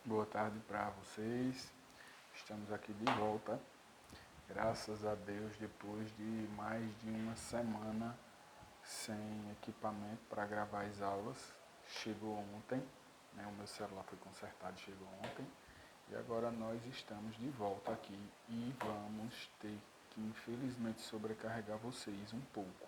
Boa tarde para vocês. Estamos aqui de volta. Graças a Deus, depois de mais de uma semana sem equipamento para gravar as aulas. Chegou ontem, né? O meu celular foi consertado, chegou ontem. E agora nós estamos de volta aqui e vamos ter que infelizmente sobrecarregar vocês um pouco,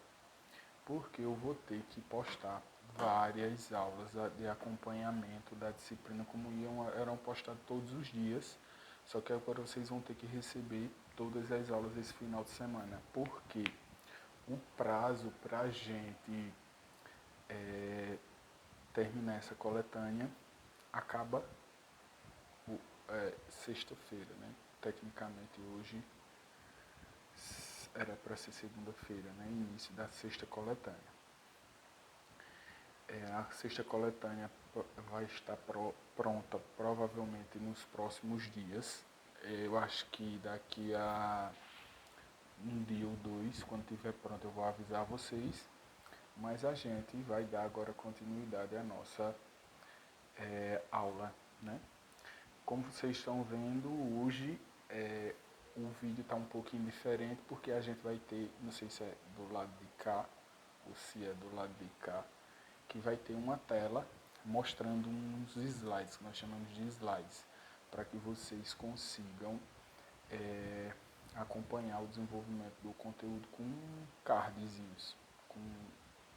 porque eu vou ter que postar várias aulas de acompanhamento da disciplina como eram postadas todos os dias, só que agora vocês vão ter que receber todas as aulas esse final de semana, porque o prazo para a gente terminar essa coletânea acaba sexta-feira, né? Tecnicamente hoje era para ser segunda-feira, né? Início da sexta coletânea. A sexta coletânea vai estar pronta provavelmente nos próximos dias. Eu acho que daqui a um dia ou dois, quando estiver pronto, eu vou avisar vocês. Mas a gente vai dar agora continuidade à nossa aula, né? Como vocês estão vendo, hoje o vídeo está um pouquinho diferente, porque a gente vai ter, não sei se é do lado de cá ou se é do lado de cá, que vai ter uma tela mostrando uns slides, que nós chamamos de slides, para que vocês consigam acompanhar o desenvolvimento do conteúdo com cardzinhos, com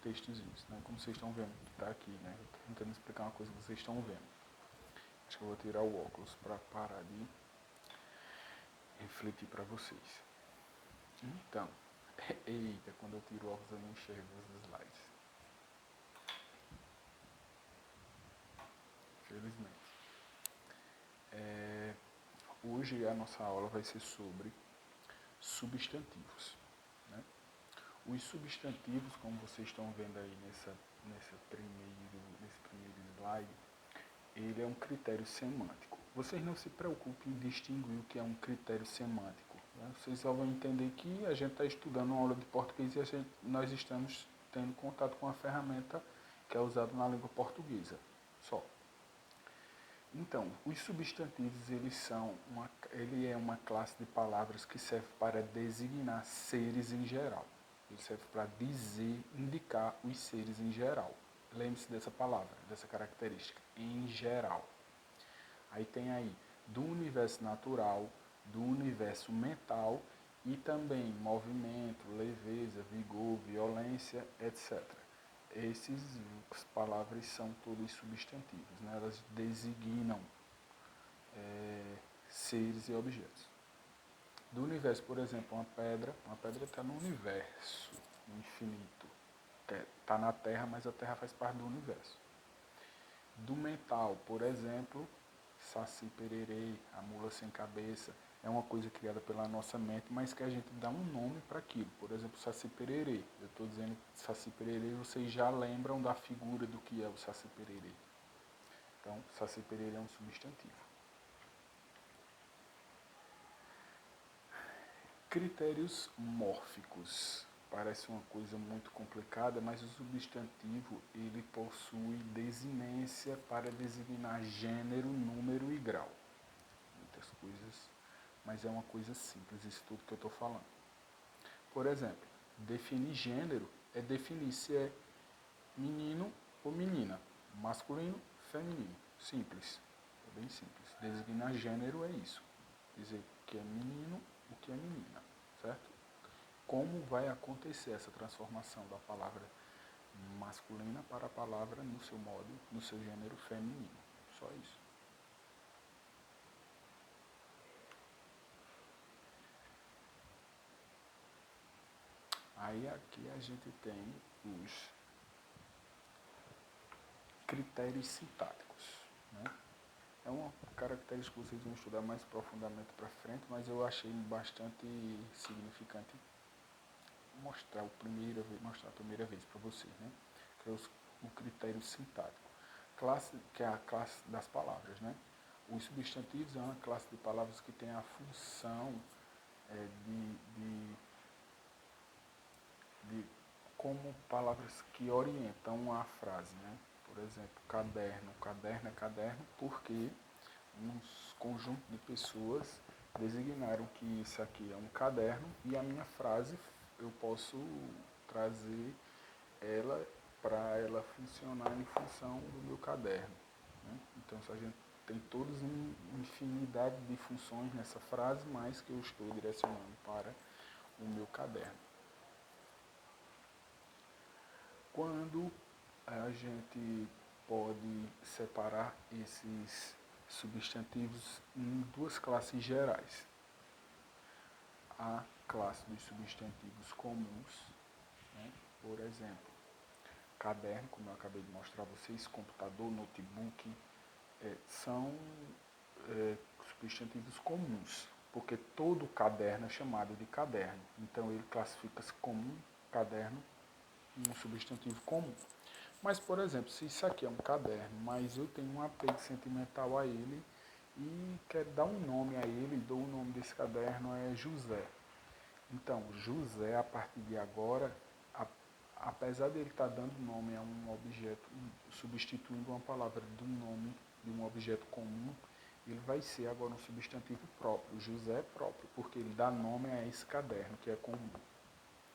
textozinhos, né? Como vocês estão vendo, está aqui, né? Eu tô tentando explicar uma coisa que vocês estão vendo. Acho que eu vou tirar o óculos para parar de refletir para vocês. Então, eita, quando eu tiro o óculos eu não enxergo os slides. Felizmente. Hoje a nossa aula vai ser sobre substantivos, né? Os substantivos, como vocês estão vendo aí nesse primeiro slide, ele é um critério semântico. Vocês não se preocupem em distinguir o que é um critério semântico, né? Vocês só vão entender que a gente está estudando uma aula de português e nós estamos tendo contato com a ferramenta que é usada na língua portuguesa, só. Então, os substantivos, ele é uma classe de palavras que serve para designar seres em geral. Ele serve para dizer, indicar os seres em geral. Lembre-se dessa palavra, dessa característica, em geral. Aí tem aí do universo natural, do universo mental e também movimento, leveza, vigor, violência, etc. Essas palavras são todas substantivos, né? Elas designam seres e objetos. Do universo, por exemplo, uma pedra está no universo, no infinito. Está na Terra, mas a Terra faz parte do universo. Do mental, por exemplo, Saci Pererê, a mula sem cabeça, é uma coisa criada pela nossa mente, mas que a gente dá um nome para aquilo. Por exemplo, Saci Pererê. Eu estou dizendo Saci Pererê, vocês já lembram da figura do que é o Saci Pererê. Então, Saci Pererê é um substantivo. Critérios mórficos. Parece uma coisa muito complicada, mas o substantivo ele possui desinência para designar gênero, número e grau. Muitas coisas, mas é uma coisa simples isso tudo que eu estou falando. Por exemplo, definir gênero é definir se é menino ou menina, masculino, feminino. Simples, é bem simples. Designar gênero é isso, dizer o que é menino, o que é menina, certo? Como vai acontecer essa transformação da palavra masculina para a palavra no seu modo, no seu gênero feminino. Só isso. Aí aqui a gente tem os critérios sintáticos, né? É uma característica que vocês vão estudar mais profundamente para frente, mas eu achei bastante significante mostrar a primeira vez para vocês, né? Que é o critério sintático, que é a classe das palavras, né? Os substantivos é uma classe de palavras que tem a função de como palavras que orientam a frase, né? Por por exemplo, caderno. Caderno é caderno porque um conjunto de pessoas designaram que isso aqui é um caderno e a minha frase eu posso trazer ela para ela funcionar em função do meu caderno. Né? Então, se a gente tem todas uma infinidade de funções nessa frase, mas que eu estou direcionando para o meu caderno. Quando a gente pode separar esses substantivos em duas classes gerais. A classe dos substantivos comuns, né? Por exemplo, caderno, como eu acabei de mostrar a vocês, computador, notebook, são substantivos comuns, porque todo caderno é chamado de caderno. Então ele classifica-se como um caderno, um substantivo comum. Mas, por exemplo, se isso aqui é um caderno, mas eu tenho um apego sentimental a ele e quero dar um nome a ele, dou o nome desse caderno é José. Então, José, a partir de agora, apesar de ele estar dando nome a um objeto, substituindo uma palavra de um nome de um objeto comum, ele vai ser agora um substantivo próprio. José é próprio, porque ele dá nome a esse caderno, que é comum,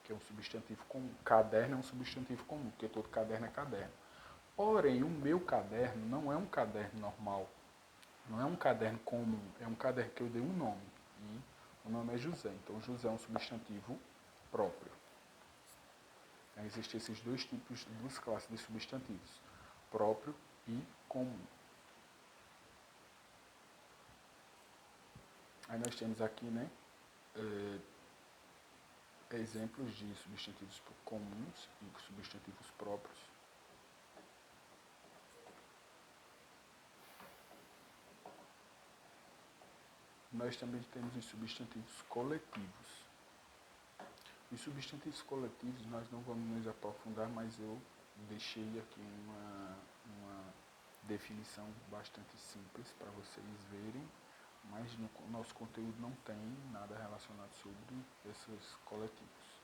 que é um substantivo comum. Caderno é um substantivo comum, porque todo caderno é caderno. Porém, o meu caderno não é um caderno normal, não é um caderno comum, é um caderno que eu dei um nome. E o nome é José, então José é um substantivo próprio. Existem esses dois tipos, duas classes de substantivos, próprio e comum. Aí nós temos aqui, né, exemplos de substantivos comuns e substantivos próprios. Nós também temos os substantivos coletivos. Os substantivos coletivos nós não vamos nos aprofundar, mas eu deixei aqui uma definição bastante simples para vocês verem, mas no nosso conteúdo não tem nada relacionado sobre esses coletivos.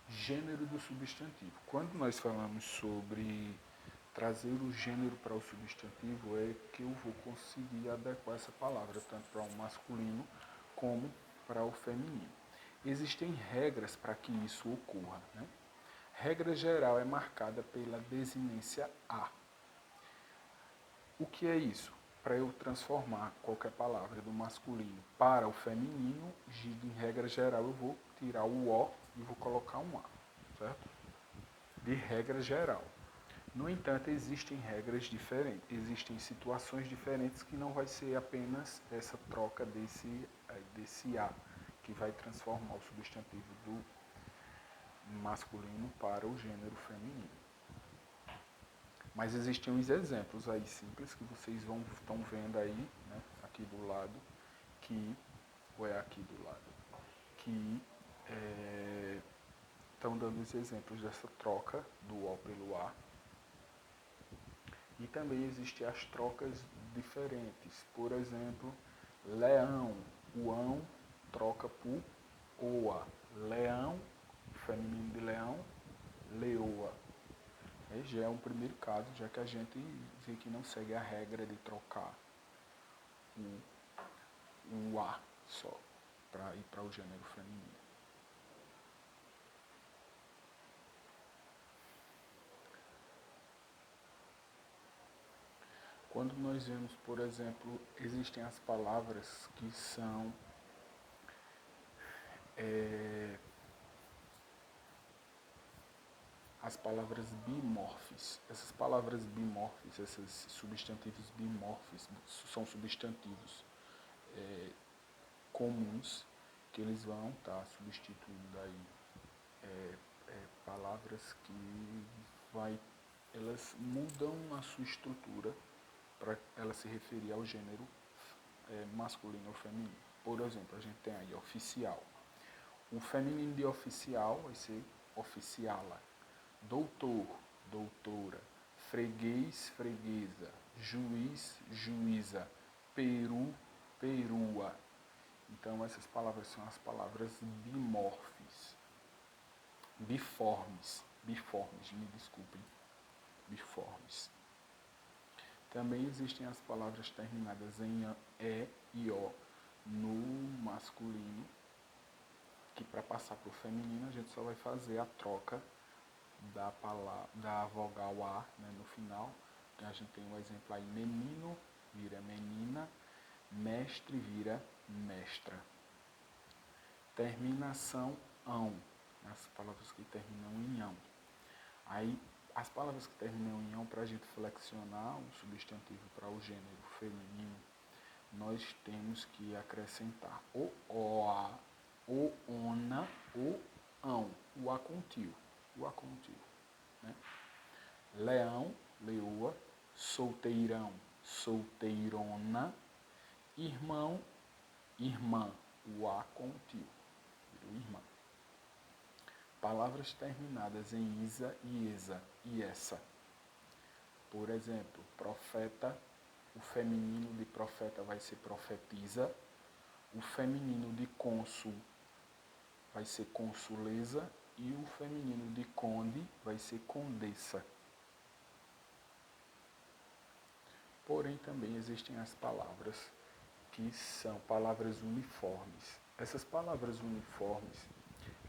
Gênero do substantivo. Quando nós falamos sobre trazer o gênero para o substantivo, é que eu vou conseguir adequar essa palavra tanto para o masculino como para o feminino. Existem regras para que isso ocorra, né? Regra geral é marcada pela desinência a. O que é isso? Para eu transformar qualquer palavra do masculino para o feminino, em regra geral eu vou tirar o O e vou colocar um A, certo? De regra geral. No entanto, existem regras diferentes, existem situações diferentes que não vai ser apenas essa troca desse A, que vai transformar o substantivo do masculino para o gênero feminino. Mas existem uns exemplos aí simples que vocês estão vendo aí, né, aqui do lado, ou é aqui do lado, que estão dando os exemplos dessa troca do O pelo A. E também existem as trocas diferentes. Por exemplo, leão, o ão troca por oa. Leão, feminino de leão, leoa. Já é um primeiro caso, já que a gente vê que não segue a regra de trocar o A só para ir para o gênero feminino. Quando nós vemos, por exemplo, existem as palavras que são as palavras bimorfes. Essas palavras bimorfes, esses substantivos bimorfes, são substantivos comuns que eles vão estar substituindo aí palavras que elas mudam a sua estrutura para ela se referir ao gênero masculino ou feminino. Por exemplo, a gente tem aí oficial. O feminino de oficial vai ser oficiala. Doutor, doutora. Freguês, freguesa. Juiz, juíza. Peru, perua. Então essas palavras são as palavras bimorfes. biformes, me desculpem, biformes. Também existem as palavras terminadas em E e O no masculino, que para passar para o feminino a gente só vai fazer a troca da vogal A, né, no final. A gente tem um exemplo aí, menino vira menina, mestre vira mestra. Terminação ão, as palavras que terminam em ão. Aí, as palavras que terminam em ão, para a gente flexionar um substantivo para o gênero feminino, nós temos que acrescentar o oa, o ona, o ão, o a contínuo, né? Leão, leoa, solteirão, solteirona, irmão, irmã, o a contínuo, virou irmã. Palavras terminadas em isa e esa e essa. Por exemplo, profeta, o feminino de profeta vai ser profetisa, o feminino de cônsul vai ser consuleza e o feminino de conde vai ser condessa. Porém, também existem as palavras que são palavras uniformes. Essas palavras uniformes,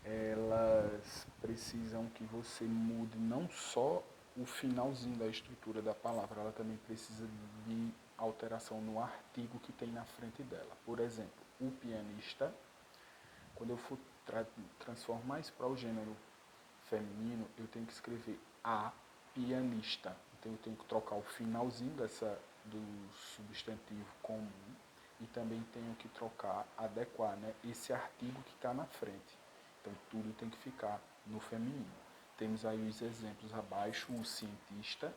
elas precisam que você mude não só o finalzinho da estrutura da palavra, ela também precisa de alteração no artigo que tem na frente dela. Por exemplo, o pianista, quando eu for transformar isso para o gênero feminino, eu tenho que escrever a pianista. Então eu tenho que trocar o finalzinho do substantivo comum e também tenho que adequar, né, esse artigo que está na frente. Então tudo tem que ficar no feminino. Temos aí os exemplos abaixo: o cientista,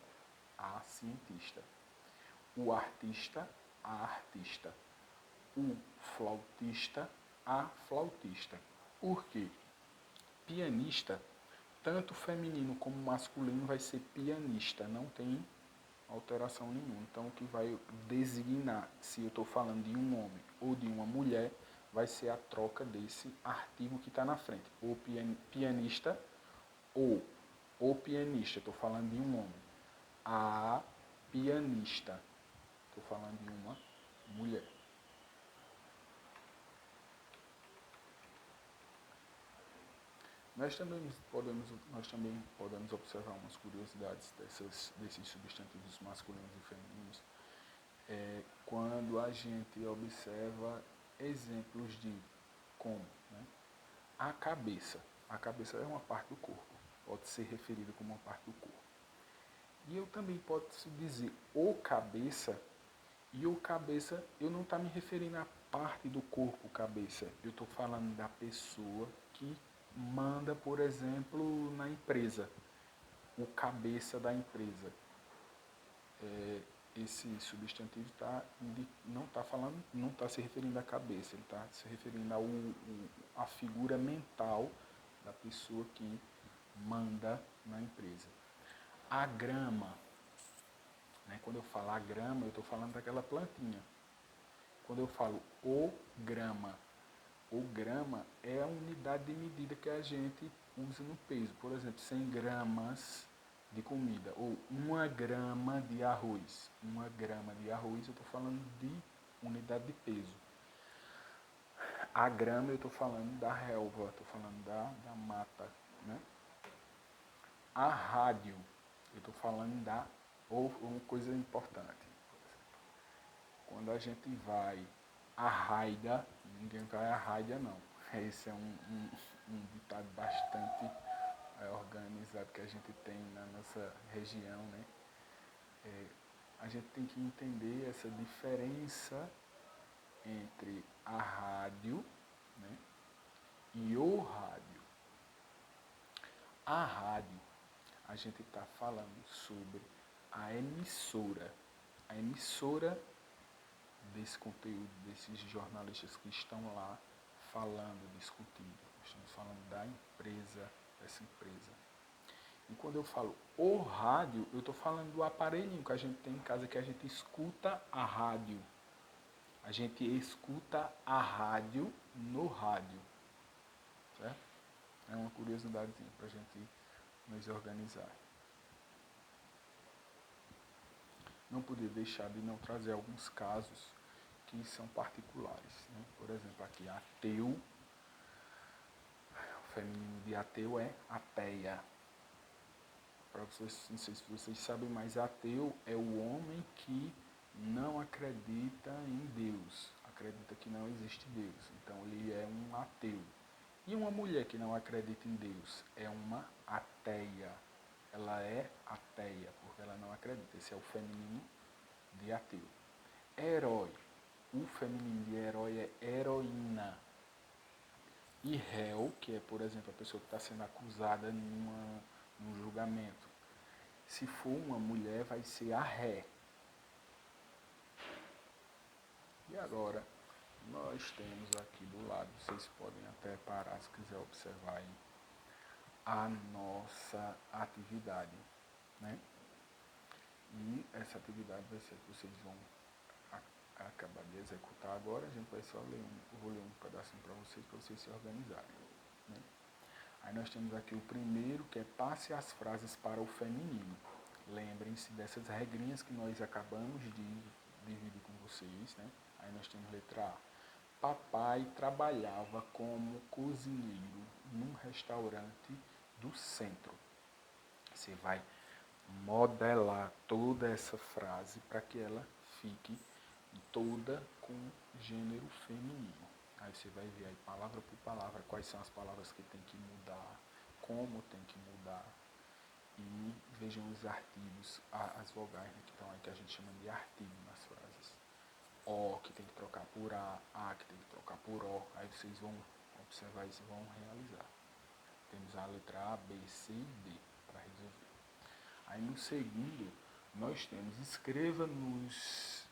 a cientista; o artista, a artista; o flautista, a flautista. Por quê? Pianista, tanto feminino como masculino vai ser pianista, não tem alteração nenhuma. Então, o que vai designar se eu estou falando de um homem ou de uma mulher vai ser a troca desse artigo que está na frente. O pianista ou o pianista, estou falando de um homem. A pianista, estou falando de uma mulher. Nós também podemos observar umas curiosidades desses substantivos masculinos e femininos quando a gente observa exemplos de como, né, a cabeça. A cabeça é uma parte do corpo, pode ser referida como uma parte do corpo. E eu também posso dizer o cabeça, e o cabeça eu não estou me referindo à parte do corpo cabeça, eu estou falando da pessoa que manda, por exemplo, na empresa, o cabeça da empresa. Esse substantivo não está se referindo à cabeça, ele está se referindo à figura mental da pessoa que manda na empresa. A grama, né? Quando eu falo a grama, eu estou falando daquela plantinha. Quando eu falo o grama é a unidade de medida que a gente usa no peso. Por exemplo, 100 gramas de comida, ou 1 grama de arroz. 1 grama de arroz, eu estou falando de unidade de peso. A grama, eu estou falando da relva, estou falando da mata, né? A rádio, eu estou falando ou uma coisa importante. Quando a gente vai a raida, ninguém vai a raida não. Esse é um ditado bastante organizado que a gente tem na nossa região, né? A gente tem que entender essa diferença entre a rádio, né, e o rádio. A rádio, a gente está falando sobre a emissora. A emissora desse conteúdo, desses jornalistas que estão lá falando, discutindo. Estamos falando da empresa, dessa empresa. E quando eu falo o rádio, eu estou falando do aparelhinho que a gente tem em casa, que a gente escuta a rádio. A gente escuta a rádio no rádio. Certo? É uma curiosidade para a gente nos organizar. Não podia deixar de não trazer alguns casos que são particulares, né? Por exemplo, aqui, ateu, o feminino de ateu é ateia. Para vocês, não sei se vocês sabem, mas ateu é o homem que não acredita em Deus, acredita que não existe Deus. Então ele é um ateu. E uma mulher que não acredita em Deus é uma ateia. Ela é ateia, porque ela não acredita. Esse é o feminino de ateu. Herói. O feminino de herói é heroína. E réu, que é, por exemplo, a pessoa que está sendo acusada num julgamento. Se for uma mulher, vai ser a ré. E agora, nós temos aqui do lado, vocês podem até parar se quiser observar aí, a nossa atividade, né? E essa atividade vai ser que vocês vão acabar de executar agora. A gente vai só ler vou ler um pedacinho para vocês se organizarem, né? Aí nós temos aqui o primeiro, que é passe as frases para o feminino. Lembrem-se dessas regrinhas que nós acabamos de dividir com vocês, né? Aí nós temos letra A. Papai trabalhava como cozinheiro num restaurante do centro. Você vai modelar toda essa frase para que ela fique toda com gênero feminino. Aí você vai ver aí palavra por palavra quais são as palavras que tem que mudar, como tem que mudar. E vejam os artigos, as vogais, né, que estão aí, que a gente chama de artigo nas frases. O que tem que trocar por A que tem que trocar por O. Aí vocês vão observar isso e vão realizar. Temos a letra A, B, C e D para resolver. Aí no segundo, nós temos escreva nos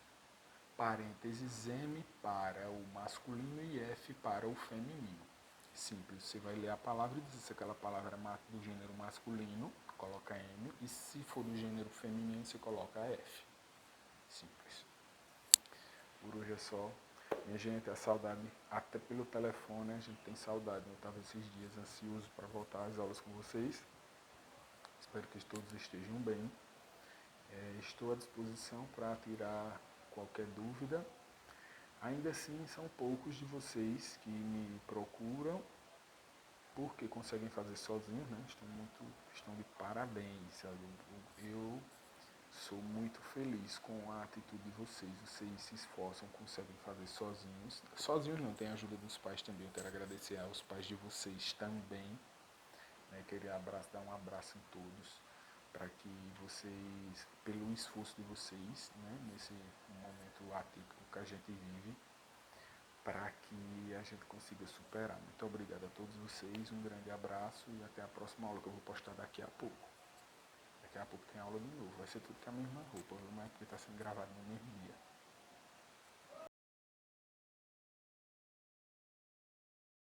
parênteses M para o masculino e F para o feminino. Simples, você vai ler a palavra e dizer se aquela palavra é do gênero masculino, coloca M, e se for do gênero feminino, você coloca F. Simples. Por hoje é só. Minha gente, a saudade, até pelo telefone, a gente tem saudade. Eu estava esses dias ansioso para voltar às aulas com vocês. Espero que todos estejam bem. Estou à disposição para tirar qualquer dúvida. Ainda assim, são poucos de vocês que me procuram porque conseguem fazer sozinhos, né? Estão de parabéns, sabe? Eu sou muito feliz com a atitude de vocês. Vocês se esforçam, conseguem fazer sozinhos. Sozinhos não, tem a ajuda dos pais também. Eu quero agradecer aos pais de vocês também. Né? Queria dar um abraço em todos, para que vocês, pelo esforço de vocês, né? Nesse momento atípico que a gente vive, para que a gente consiga superar. Muito obrigado a todos vocês, um grande abraço e até a próxima aula que eu vou postar daqui a pouco. Daqui a pouco tem aula de novo, vai ser tudo com a mesma roupa, mas é porque está sendo gravado no mesmo dia.